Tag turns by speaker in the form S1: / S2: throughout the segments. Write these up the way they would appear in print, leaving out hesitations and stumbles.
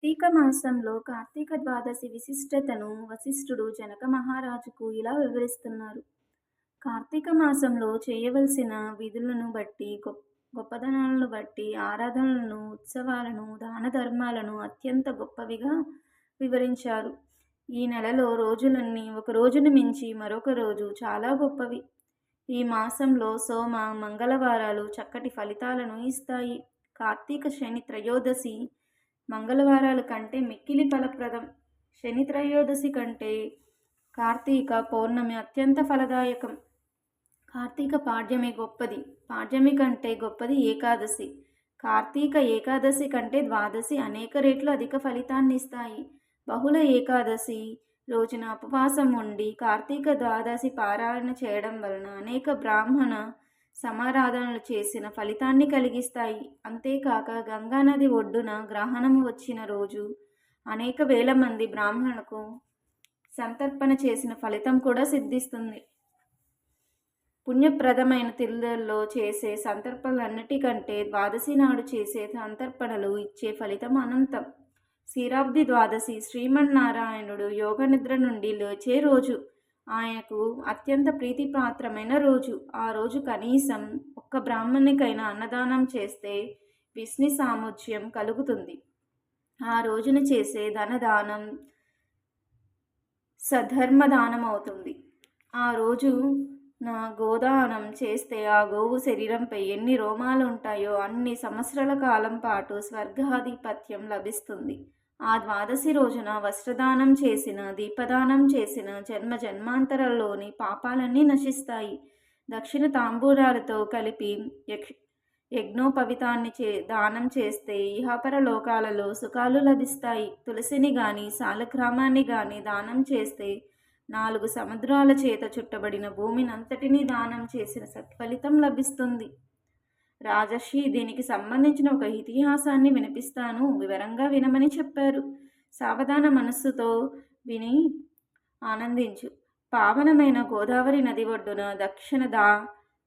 S1: కార్తీక మాసంలో కార్తీక ద్వాదశి విశిష్టతను వశిష్ఠుడు జనక మహారాజుకు ఇలా వివరిస్తున్నారు. కార్తీక మాసంలో చేయవలసిన విధులను బట్టి, గొప్పదనాలను బట్టి, ఆరాధనలను, ఉత్సవాలను, దాన ధర్మాలను అత్యంత గొప్పవిగా వివరించారు. ఈ నెలలో రోజులన్నీ ఒక రోజును మించి మరొక రోజు చాలా గొప్పవి. ఈ మాసంలో సోమ, మంగళవారాలు చక్కటి ఫలితాలను ఇస్తాయి. కార్తీక శని త్రయోదశి మంగళవారాల కంటే మిక్కిలి ఫలప్రదం. శని త్రయోదశి కంటే కార్తీక పౌర్ణమి అత్యంత ఫలదాయకం. కార్తీక పాడ్యమి గొప్పది. పాడ్యమి కంటే గొప్పది ఏకాదశి. కార్తీక ఏకాదశి కంటే ద్వాదశి అనేక రెట్లు అధిక ఫలితాన్ని ఇస్తాయి. బహుళ ఏకాదశి రోజున ఉపవాసం ఉండి కార్తీక ద్వాదశి పారాయణ చేయడం వలన అనేక బ్రాహ్మణ సమారాధనలు చేసిన ఫలితాన్ని కలిగిస్తాయి. అంతేకాక గంగానది ఒడ్డున గ్రహణం వచ్చిన రోజు అనేక వేల మంది బ్రాహ్మణులకు సంతర్పణ చేసిన ఫలితం కూడా సిద్ధిస్తుంది. పుణ్యప్రదమైన తిరులలో చేసే సంతర్పణలన్నిటికంటే ద్వాదశి నాడు చేసే సంతర్పణలు ఇచ్చే ఫలితం అనంతం. క్షీరాబ్ది ద్వాదశి శ్రీమన్నారాయణుడు యోగ నిద్ర నుండి లేచే రోజు. ఆయనకు అత్యంత ప్రీతిపాత్రమైన రోజు. ఆ రోజు కనీసం ఒక్క బ్రాహ్మణికైనా అన్నదానం చేస్తే విష్ణు సాముధ్యం కలుగుతుంది. ఆ రోజున చేసే ధనదానం సధర్మదానం అవుతుంది. ఆ రోజు గోదానం చేస్తే ఆ గోవు శరీరంపై ఎన్ని రోమాలు ఉంటాయో అన్ని సంవత్సరాల కాలం పాటు స్వర్గాధిపత్యం లభిస్తుంది. ఆ ద్వాదశి రోజున వస్త్రదానం చేసిన, దీపదానం చేసిన జన్మాంతరాల్లోని పాపాలన్నీ నశిస్తాయి. దక్షిణ తాంబూలాలతో కలిపి యజ్ఞోపవితాన్ని దానం చేస్తే ఇహపర లోకాలలో సుఖాలు లభిస్తాయి. తులసిని గాని సాలగ్రామాన్ని గాని దానం చేస్తే 4 సముద్రాల చేత చుట్టబడిన భూమినంతటినీ దానం చేసిన సత్ఫలితం లభిస్తుంది. రాజర్షి దీనికి సంబంధించిన ఒక ఇతిహాసాన్ని వినిపిస్తాను, వివరంగా వినమని చెప్పారు. సావధాన మనస్సుతో విని ఆనందించు. పావనమైన గోదావరి నది ఒడ్డున దక్షిణ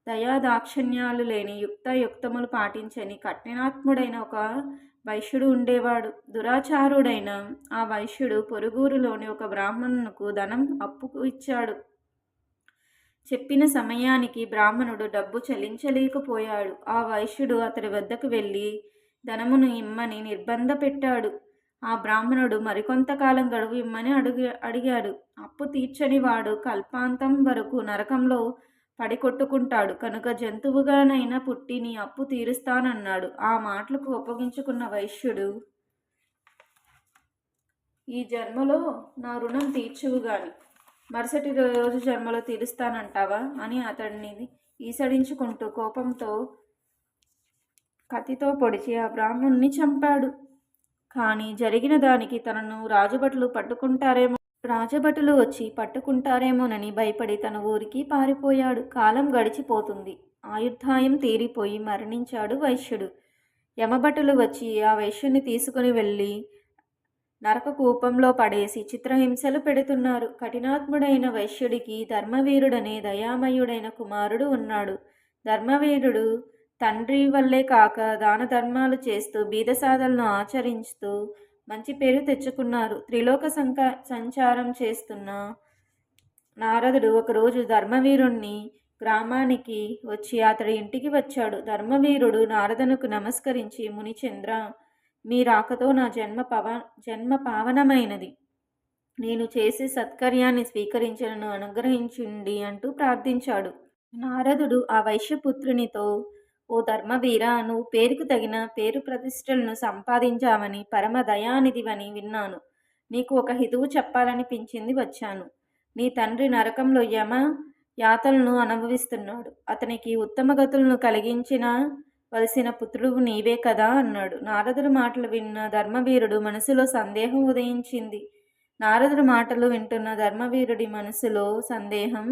S1: దయాదాక్షిణ్యాలు లేని యుక్తములు పాటించని కఠినాత్ముడైన ఒక వైశ్యుడు ఉండేవాడు. దురాచారుడైన ఆ వైశ్యుడు పొరుగురులోని ఒక బ్రాహ్మణునకు ధనం అప్పుకు ఇచ్చాడు. చెప్పిన సమయానికి బ్రాహ్మణుడు డబ్బు చెల్లించలేకపోయాడు. ఆ వైశ్యుడు అతడి వద్దకు వెళ్ళి ధనమును ఇమ్మని నిర్బంధ పెట్టాడు. ఆ బ్రాహ్మణుడు మరికొంతకాలం గడువు ఇమ్మని అడిగాడు. అప్పు తీర్చని వాడు కల్పాంతం వరకు నరకంలో పడికొట్టుకుంటాడు కనుక జంతువుగానైనా పుట్టి నీ అప్పు తీరుస్తానన్నాడు. ఆ మాటలకు ఒప్పగించుకున్న వైశ్యుడు, ఈ జన్మలో నా రుణం తీర్చువుగాని మరుసటి రోజు జన్మలో తీరుస్తానంటావా అని అతడిని ఈసడించుకుంటూ కోపంతో కత్తితో పొడిచి ఆ బ్రాహ్మణుని చంపాడు. కానీ జరిగిన దానికి తనను రాజభటులు వచ్చి పట్టుకుంటారేమోనని భయపడి తన ఊరికి పారిపోయాడు. కాలం గడిచిపోతుంది. ఆయుర్దాయం తీరిపోయి మరణించాడు వైశ్యుడు. యమభటులు వచ్చి ఆ వైశ్యుని తీసుకుని వెళ్ళి నరక కూపంలో పడేసి చిత్రహింసలు పెడుతున్నారు. కఠినాత్ముడైన వైశ్యుడికి ధర్మవీరుడనే దయామయుడైన కుమారుడు ఉన్నాడు. ధర్మవీరుడు తండ్రి వల్లే కాక దాన ధర్మాలు చేస్తూ బీదసాదలను ఆచరిస్తూ మంచి పేరు తెచ్చుకున్నారు. త్రిలోక సంచారం చేస్తున్న నారదుడు ఒకరోజు ధర్మవీరుణ్ణి గ్రామానికి వచ్చి అతడి ఇంటికి వచ్చాడు. ధర్మవీరుడు నారదునకు నమస్కరించి, మునిచంద్ర, మీ రాకతో నా జన్మ పావనమైనది. నేను చేసే సత్కర్యాన్ని స్వీకరించి నన్ను అనుగ్రహించుండి అంటూ ప్రార్థించాడు. నారదుడు ఆ వైశ్యపుత్రునితో, ఓ ధర్మవీర, నువ్వు పేరుకు తగిన పేరు ప్రతిష్టలను సంపాదించావని, పరమ దయానిధివని విన్నాను. నీకు ఒక హితువు చెప్పాలనిపించింది వచ్చాను. నీ తండ్రి నరకంలో యమ యాతలను అనుభవిస్తున్నాడు. అతనికి ఉత్తమ గతులను కలిగించిన వలసిన పుత్రుడు నీవే కదా అన్నాడు. నారదుడి మాటలు విన్న ధర్మవీరుడు మనసులో సందేహం ఉదయించింది. నారదుడి మాటలు వింటున్న ధర్మవీరుడి మనసులో సందేహం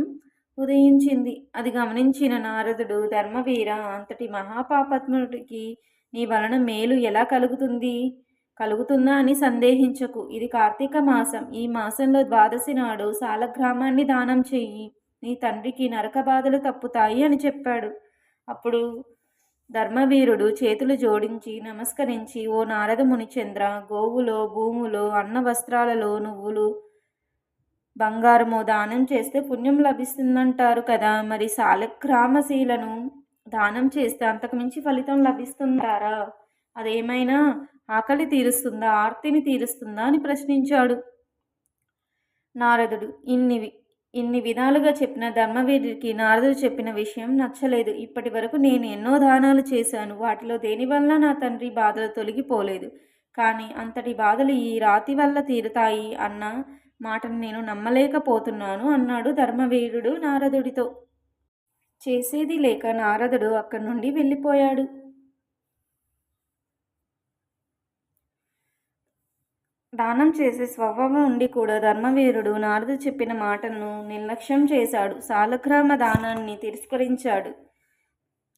S1: ఉదయించింది. అది గమనించిన నారదుడు, ధర్మవీర, అంతటి మహాపాపాత్ముడికి నీ వలన మేలు ఎలా కలుగుతుందా అని సందేహించకు. ఇది కార్తీక మాసం. ఈ మాసంలో ద్వాదశి నాడు సాలగ్రామాన్ని దానం చెయ్యి. నీ తండ్రికి నరక బాధలు తప్పుతాయి అని చెప్పాడు. అప్పుడు ధర్మవీరుడు చేతులు జోడించి నమస్కరించి, ఓ నారద మునిచంద్ర, గోవులో భూములో అన్న వస్త్రాలలో నువ్వులు బంగారము దానం చేస్తే పుణ్యం లభిస్తుందంటారు కదా, మరి సాలగ్రామశీలను దానం చేస్తే అంతకుమించి ఫలితం లభిస్తుంటారా? అదేమైనా ఆకలి తీరుస్తుందా, ఆర్తిని తీరుస్తుందా అని ప్రశ్నించాడు. నారదుడు ఇన్ని విధాలుగా చెప్పిన ధర్మవీరుడికి నారదుడు చెప్పిన విషయం నచ్చలేదు. ఇప్పటి వరకు నేను ఎన్నో దానాలు చేశాను, వాటిలో దేనివల్ల నా తండ్రి బాధలు తొలగిపోలేదు. కానీ అంతటి బాధలు ఈ రాతి వల్ల తీరుతాయి అన్న మాటను నేను నమ్మలేకపోతున్నాను అన్నాడు ధర్మవీరుడు నారదుడితో. చేసేది లేక నారదుడు అక్కడి నుండి వెళ్ళిపోయాడు. దానం చేసే స్వభావం ఉండి కూడా ధర్మవీరుడు నారదుడు చెప్పిన మాటను నిర్లక్ష్యం చేశాడు. సాలగ్రామ దానాన్ని తిరస్కరించాడు.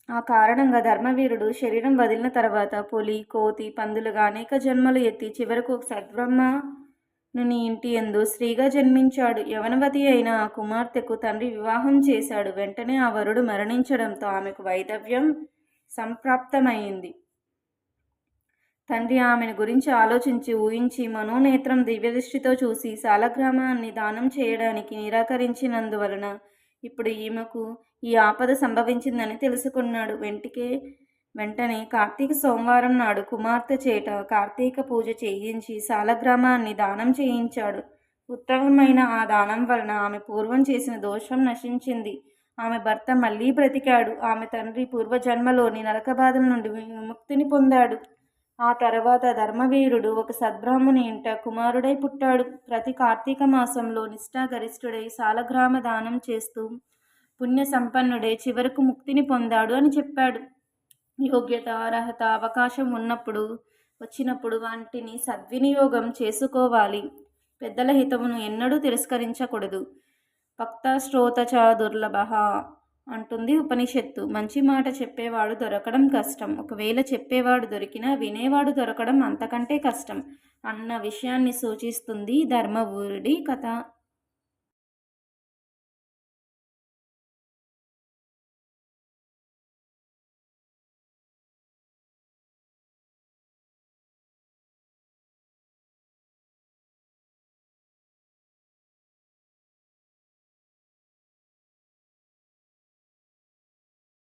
S1: ఆ కారణంగా ధర్మవీరుడు శరీరం వదిలిన తర్వాత పులి, కోతి, పందులుగా అనేక జన్మలు ఎత్తి చివరకు ఒక సద్బ్రహ్మణుని ఇంటి యందు స్త్రీగా జన్మించాడు. యవనవతి అయిన ఆ కుమార్తెకు తండ్రి వివాహం చేశాడు. వెంటనే ఆ వరుడు మరణించడంతో ఆమెకు వైధవ్యం సంప్రాప్తమైంది. తండ్రి ఆమెను గురించి ఆలోచించి ఊహించి మనోనేత్రం దివ్యదృష్టితో చూసి సాలగ్రామాన్ని దానం చేయడానికి నిరాకరించినందువలన ఇప్పుడు ఈమెకు ఈ ఆపద సంభవించిందని తెలుసుకున్నాడు. వెంటనే కార్తీక సోమవారం నాడు కుమార్తె చేట కార్తీక పూజ చేయించి సాలగ్రామాన్ని దానం చేయించాడు. ఉత్తమమైన ఆ దానం వలన ఆమె పూర్వం చేసిన దోషం నశించింది. ఆమె భర్త మళ్ళీ బ్రతికాడు. ఆమె తండ్రి పూర్వజన్మలోని నరక బాధల నుండి విముక్తిని పొందాడు. ఆ తర్వాత ధర్మవీరుడు ఒక సద్బ్రాహ్మణి ఇంట కుమారుడై పుట్టాడు. ప్రతి కార్తీక మాసంలో నిష్ఠాగరిష్ఠుడై సాలగ్రామ దానం చేస్తూ పుణ్య సంపన్నుడై చివరకు ముక్తిని పొందాడు అని చెప్పాడు. యోగ్యత, అర్హత, అవకాశం వచ్చినప్పుడు వాటిని సద్వినియోగం చేసుకోవాలి. పెద్దల హితమును ఎన్నడూ తిరస్కరించకూడదు. భక్త శ్రోత చ దుర్లభ అంటుంది ఉపనిషత్తు. మంచి మాట చెప్పేవాడు దొరకడం కష్టం. ఒకవేళ చెప్పేవాడు దొరికినా వినేవాడు దొరకడం అంతకంటే కష్టం అన్న విషయాన్ని సూచిస్తుంది ధర్మవీరుడి కథ.